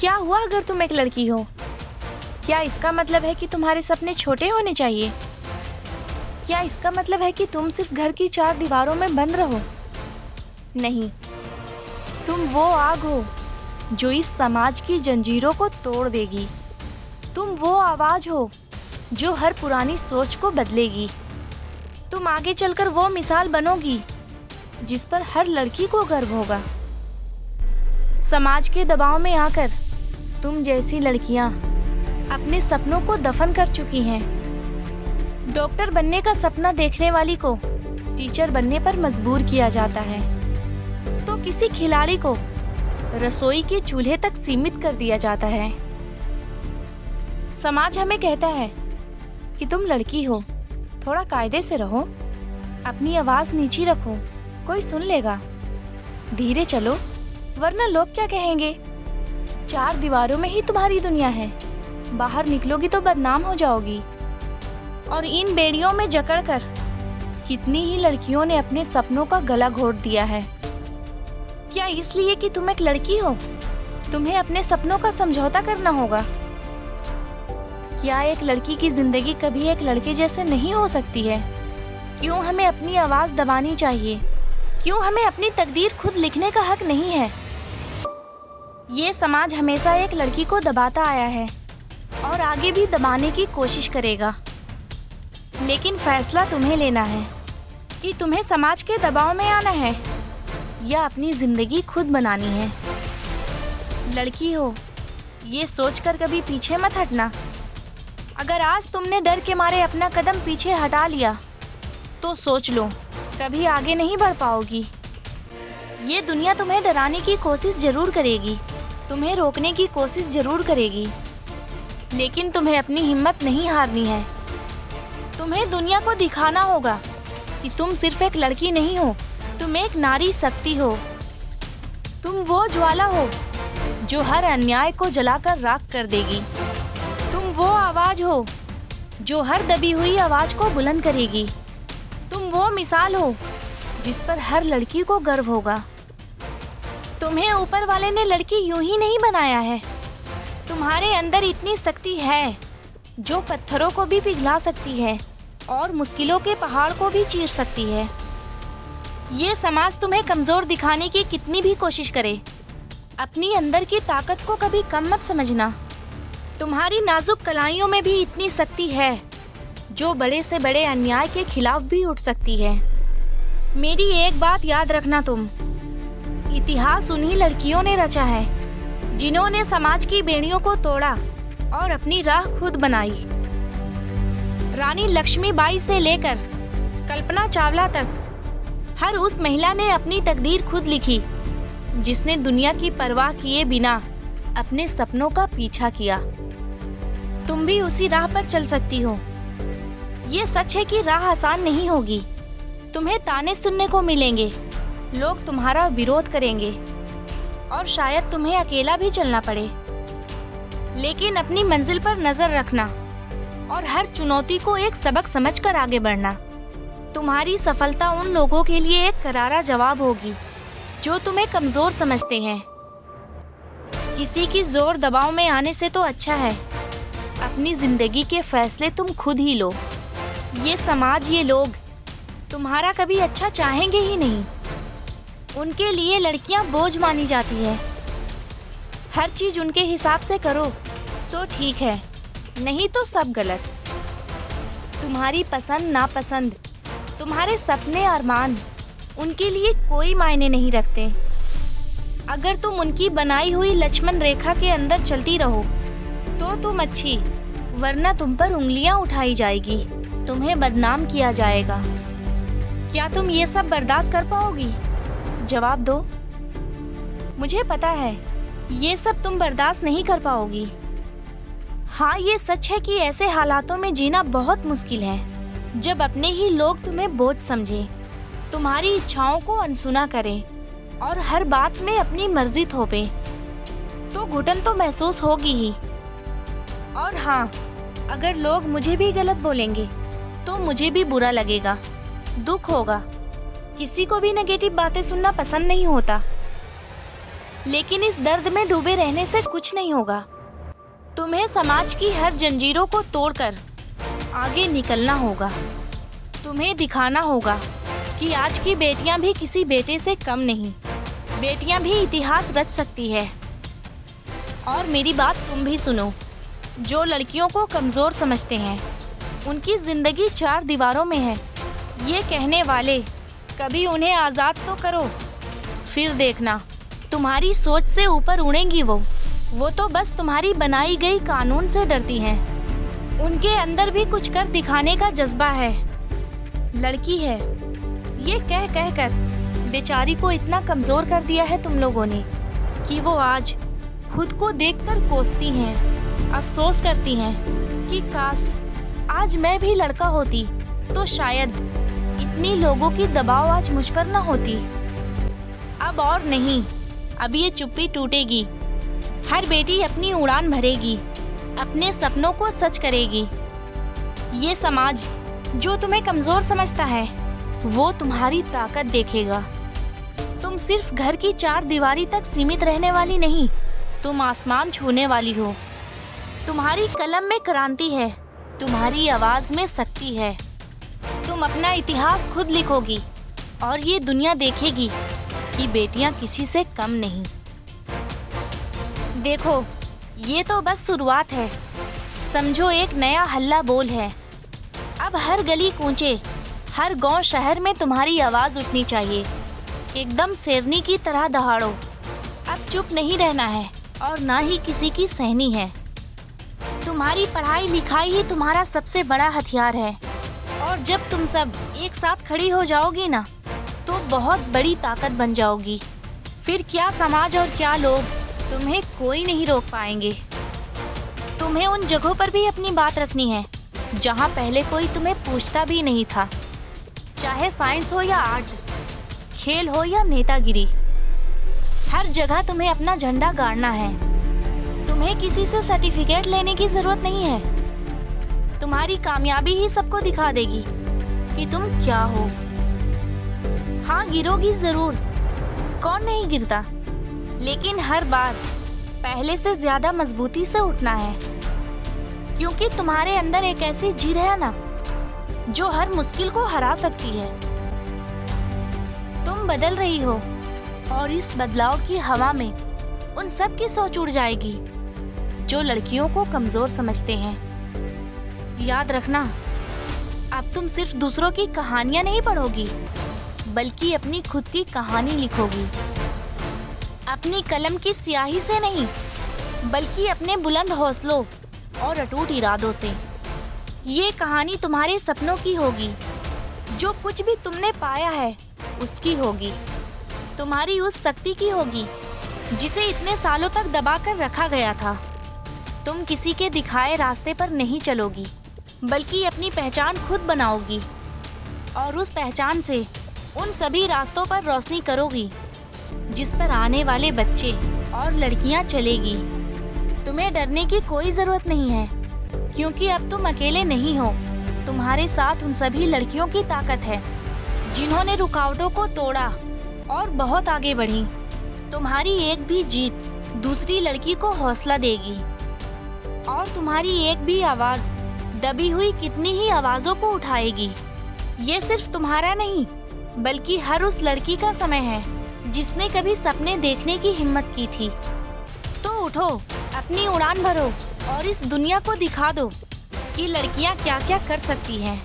क्या हुआ अगर तुम एक लड़की हो? क्या इसका मतलब है कि तुम्हारे सपने छोटे होने चाहिए? क्या इसका मतलब है कि तुम सिर्फ घर की चार दीवारों में बंद रहो? नहीं, तुम वो आग हो जो इस समाज की जंजीरों को तोड़ देगी। तुम वो आवाज हो जो हर पुरानी सोच को बदलेगी। तुम आगे चलकर वो मिसाल बनोगी जिस पर हर लड़की को गर्व होगा। समाज के दबाव में आकर तुम जैसी लड़कियां अपने सपनों को दफन कर चुकी हैं। डॉक्टर बनने का सपना देखने वाली को टीचर बनने पर मजबूर किया जाता है, तो किसी खिलाड़ी को रसोई के चूल्हे तक सीमित कर दिया जाता है। समाज हमें कहता है कि तुम लड़की हो, थोड़ा कायदे से रहो, अपनी आवाज नीची रखो, कोई सुन लेगा। धीरे चलो वरना लोग क्या कहेंगे। चार दीवारों में ही तुम्हारी दुनिया है, बाहर निकलोगी तो बदनाम हो जाओगी। और इन बेड़ियों में जकड़कर कितनी ही लड़कियों ने अपने सपनों का गला घोट दिया है। क्या इसलिए कि तुम एक लड़की हो तुम्हें अपने सपनों का समझौता करना होगा? क्या एक लड़की की जिंदगी कभी एक लड़के जैसे नहीं हो सकती है? क्यों हमें अपनी आवाज दबानी चाहिए? क्यों हमें अपनी तकदीर खुद लिखने का हक नहीं है? ये समाज हमेशा एक लड़की को दबाता आया है और आगे भी दबाने की कोशिश करेगा। लेकिन फैसला तुम्हें लेना है कि तुम्हें समाज के दबाव में आना है या अपनी जिंदगी खुद बनानी है। लड़की हो, ये सोचकर कभी पीछे मत हटना। अगर आज तुमने डर के मारे अपना कदम पीछे हटा लिया तो सोच लो, कभी आगे नहीं बढ़ पाओगी। ये दुनिया तुम्हें डराने की कोशिश जरूर करेगी, तुम्हें रोकने की कोशिश जरूर करेगी, लेकिन तुम्हें अपनी हिम्मत नहीं हारनी है। तुम्हें दुनिया को दिखाना होगा कि तुम सिर्फ एक लड़की नहीं हो, तुम एक नारी शक्ति हो। तुम वो ज्वाला हो जो हर अन्याय को जलाकर राख कर देगी। तुम वो आवाज हो जो हर दबी हुई आवाज को बुलंद करेगी। तुम वो मिसाल हो जिस पर हर लड़की को गर्व होगा। तुम्हें ऊपर वाले ने लड़की यूं ही नहीं बनाया है। तुम्हारे अंदर इतनी शक्ति है जो पत्थरों को भी पिघला सकती है और मुश्किलों के पहाड़ को भी चीर सकती है। ये समाज तुम्हें कमजोर दिखाने की कितनी भी कोशिश करे, अपनी अंदर की ताकत को कभी कम मत समझना। तुम्हारी नाजुक कलाइयों में भी इतनी शक्ति है जो बड़े से बड़े अन्याय के खिलाफ भी उठ सकती है। मेरी एक बात याद रखना, तुम इतिहास उन्हीं लड़कियों ने रचा है जिन्होंने समाज की बेड़ियों को तोड़ा और अपनी राह खुद बनाई। रानी लक्ष्मीबाई से लेकर कल्पना चावला तक हर उस महिला ने अपनी तकदीर खुद लिखी जिसने दुनिया की परवाह किए बिना अपने सपनों का पीछा किया। तुम भी उसी राह पर चल सकती हो। ये सच है कि राह आसान नहीं होगी, तुम्हें ताने सुनने को मिलेंगे, लोग तुम्हारा विरोध करेंगे और शायद तुम्हें अकेला भी चलना पड़े। लेकिन अपनी मंजिल पर नजर रखना और हर चुनौती को एक सबक समझकर आगे बढ़ना। तुम्हारी सफलता उन लोगों के लिए एक करारा जवाब होगी जो तुम्हें कमजोर समझते हैं। किसी की जोर दबाव में आने से तो अच्छा है अपनी जिंदगी के फैसले तुम खुद ही लो। ये समाज, ये लोग तुम्हारा कभी अच्छा चाहेंगे ही नहीं। उनके लिए लड़कियां बोझ मानी जाती है। हर चीज उनके हिसाब से करो तो ठीक है, नहीं तो सब गलत। तुम्हारी पसंद नापसंद, तुम्हारे सपने अरमान उनके लिए कोई मायने नहीं रखते। अगर तुम उनकी बनाई हुई लक्ष्मण रेखा के अंदर चलती रहो तो तुम अच्छी, वरना तुम पर उंगलियां उठाई जाएगी, तुम्हें बदनाम किया जाएगा। क्या तुम ये सब बर्दाश्त कर पाओगी? जवाब दो। मुझे पता है ये सब तुम बर्दाश्त नहीं कर पाओगी। हाँ, ये सच है कि ऐसे हालातों में जीना बहुत मुश्किल है जब अपने ही लोग तुम्हें बोझ समझें, तुम्हारी इच्छाओं को अनसुना करें और हर बात में अपनी मर्जी थोपें, तो घुटन तो महसूस होगी ही। और हाँ, अगर लोग मुझे भी गलत बोलेंगे तो मुझे भी बुरा लगेगा, दुख होगा। किसी को भी नेगेटिव बातें सुनना पसंद नहीं होता। लेकिन इस दर्द में डूबे रहने से कुछ नहीं होगा। तुम्हें समाज की हर जंजीरों को तोड़कर आगे निकलना होगा। तुम्हें दिखाना होगा कि आज की बेटियां भी किसी बेटे से कम नहीं। बेटियां भी इतिहास रच सकती है। और मेरी बात तुम भी सुनो। जो लड़कियों को कमज़ोर समझते हैं, उनकी ज़िंदगी चार दीवारों में है, ये कहने वाले कभी उन्हें आज़ाद तो करो, फिर देखना तुम्हारी सोच से ऊपर उड़ेंगी वो तो बस तुम्हारी बनाई गई कानून से डरती हैं। उनके अंदर भी कुछ कर दिखाने का जज्बा है। लड़की है, ये कह कह कर बेचारी को इतना कमज़ोर कर दिया है तुम लोगों ने कि वो आज खुद को देखकर कोसती हैं, अफसोस करती हैं कि काश आज मैं भी लड़का होती तो शायद इतनी लोगों की दबाव आज मुझ पर न होती। अब और नहीं, अब ये चुप्पी टूटेगी। हर बेटी अपनी उड़ान भरेगी, अपने सपनों को सच करेगी। ये समाज जो तुम्हें कमज़ोर समझता है, वो तुम्हारी ताकत देखेगा। तुम सिर्फ घर की चार दीवारी तक सीमित रहने वाली नहीं, तुम आसमान छूने वाली हो। तुम्हारी कलम में क्रांति है, तुम्हारी आवाज़ में शक्ति है। तुम अपना इतिहास खुद लिखोगी और ये दुनिया देखेगी कि बेटियां किसी से कम नहीं। देखो, ये तो बस शुरुआत है। समझो एक नया हल्ला बोल है। अब हर गली कूंचे, हर गांव शहर में तुम्हारी आवाज़ उठनी चाहिए। एकदम शेरनी की तरह दहाड़ो। अब चुप नहीं रहना है और ना ही किसी की सहनी है। तुम्हारी पढ़ाई लिखाई ही तुम्हारा सबसे बड़ा हथियार है। और जब तुम सब एक साथ खड़ी हो जाओगी ना, तो बहुत बड़ी ताकत बन जाओगी। फिर क्या समाज और क्या लोग, तुम्हें कोई नहीं रोक पाएंगे। तुम्हें उन जगहों पर भी अपनी बात रखनी है जहाँ पहले कोई तुम्हें पूछता भी नहीं था। चाहे साइंस हो या आर्ट, खेल हो या नेतागिरी, हर जगह तुम्हें अपना झंडा गाड़ना है। तुम्हें किसी से सर्टिफिकेट लेने की जरूरत नहीं है। तुम्हारी कामयाबी ही सबको दिखा देगी कि तुम क्या हो। हाँ, गिरोगी जरूर, कौन नहीं गिरता, लेकिन हर बार पहले से ज्यादा मजबूती से उठना है। क्योंकि तुम्हारे अंदर एक ऐसी जिद है ना, जो हर मुश्किल को हरा सकती है। तुम बदल रही हो और इस बदलाव की हवा में उन सब की सोच उड़ जाएगी जो लड़कियों को कमजोर समझते हैं। याद रखना, अब तुम सिर्फ दूसरों की कहानियां नहीं पढ़ोगी, बल्कि अपनी खुद की कहानी लिखोगी। अपनी कलम की स्याही से नहीं, बल्कि अपने बुलंद हौसलों और अटूट इरादों से। ये कहानी तुम्हारे सपनों की होगी। जो कुछ भी तुमने पाया है उसकी होगी। तुम्हारी उस शक्ति की होगी जिसे इतने सालों तक दबा कर रखा गया था। तुम किसी के दिखाए रास्ते पर नहीं चलोगी, बल्कि अपनी पहचान खुद बनाओगी और उस पहचान से उन सभी रास्तों पर रोशनी करोगी जिस पर आने वाले बच्चे और लड़कियां चलेगी। तुम्हें डरने की कोई ज़रूरत नहीं है, क्योंकि अब तुम अकेले नहीं हो। तुम्हारे साथ उन सभी लड़कियों की ताकत है जिन्होंने रुकावटों को तोड़ा और बहुत आगे बढ़ी। तुम्हारी एक भी जीत दूसरी लड़की को हौसला देगी और तुम्हारी एक भी आवाज़ दबी हुई कितनी ही आवाज़ों को उठाएगी। ये सिर्फ तुम्हारा नहीं, बल्कि हर उस लड़की का समय है जिसने कभी सपने देखने की हिम्मत की थी। तो उठो, अपनी उड़ान भरो और इस दुनिया को दिखा दो कि लड़कियां क्या क्या कर सकती हैं।